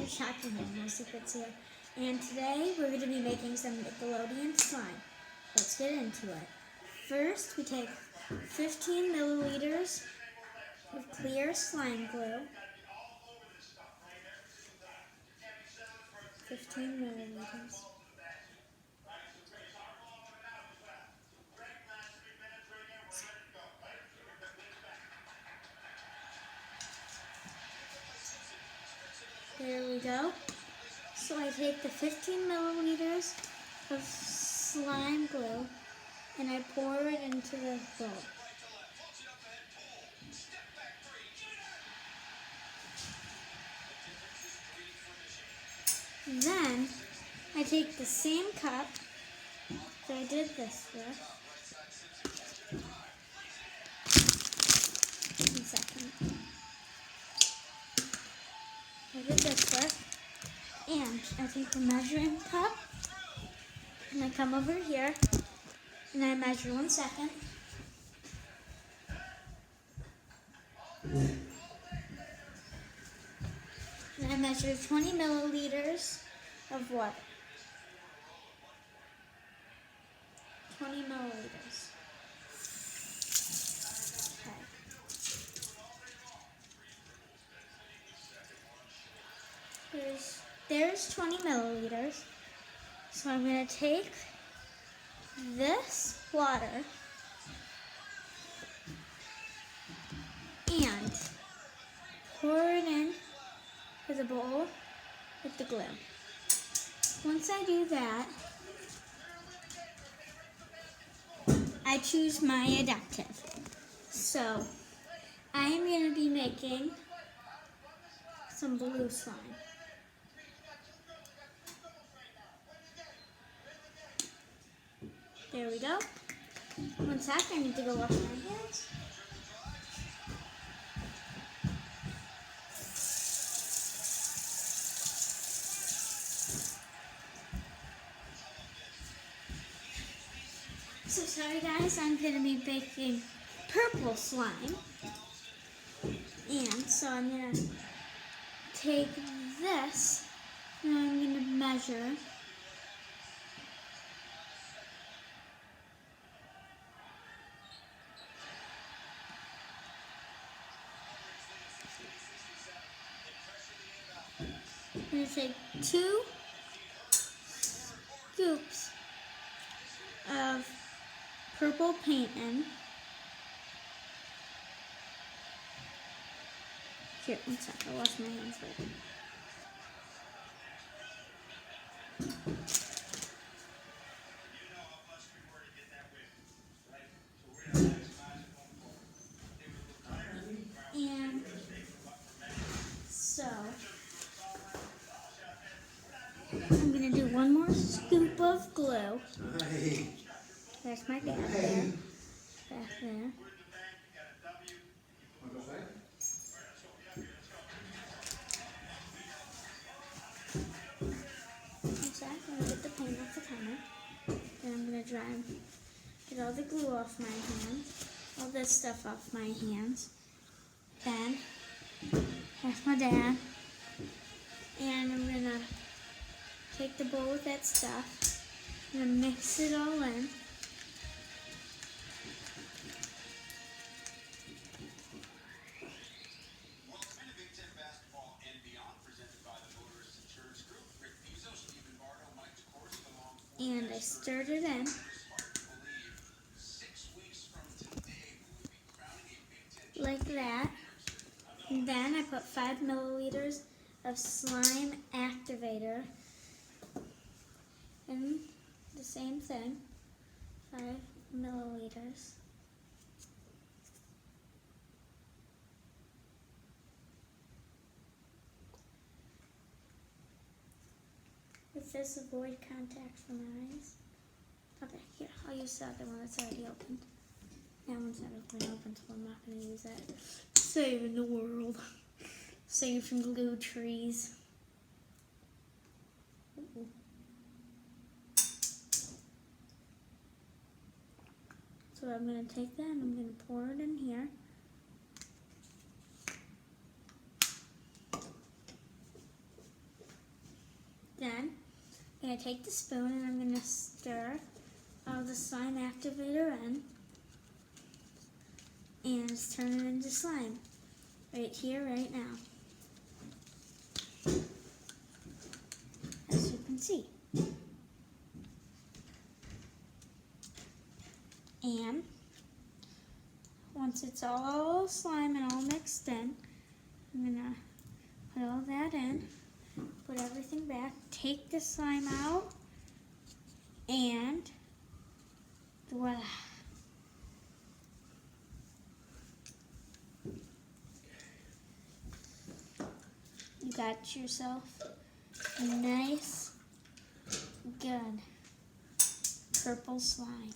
you're shocking animal secrets here. And today we're going to be making some Nickelodeon slime. Let's get into it. First, we take 15 milliliters of clear slime glue. 15 milliliters. There we go. So I take the 15 milliliters of slime glue and I pour it into the bowl. Then I take the same cup that I did this with. One second. I did this with. And I take the measuring cup and I come over here and I measure 1 second. And I measure 20 milliliters of water. 20 milliliters. Okay. There's 20 milliliters. So I'm going to take this water and pour it in to the bowl with the glue. Once I do that, I choose my adaptive. So I am going to be making some blue slime. There we go. 1 sec, I need to go wash my hands. So sorry guys, I'm going to be making purple slime. And so I'm going to take this and I'm going to measure . I'm going to take 2 scoops of purple paint in. Here, 1 sec, I'll wash my hands later. And so I'm going to do 1 more scoop of glue. There's my dad there. Back there. I'm going to get the paint off the counter. Then I'm going to get all the glue off my hands. All this stuff off my hands. Then, there's my dad. And I'm going to take the bowl with that stuff. I'm going to mix it all in. And I stirred it in. Like that. And then I put 5 milliliters of slime activator in the same thing. 5 milliliters. With this, avoid contact from eyes. Okay, here, I'll use the other one that's already opened. That one's not open, so I'm not going to use that. Saving the world. Save from glue trees. So I'm going to take that and I'm going to pour it in here. going to take the spoon and I'm going to stir the slime activator in and just turn it into slime. Right here, right now. As you can see. And once it's all slime and all mixed in, I'm going to put all that in, put everything back, take the slime out, and voila. You got yourself a nice, good purple slime.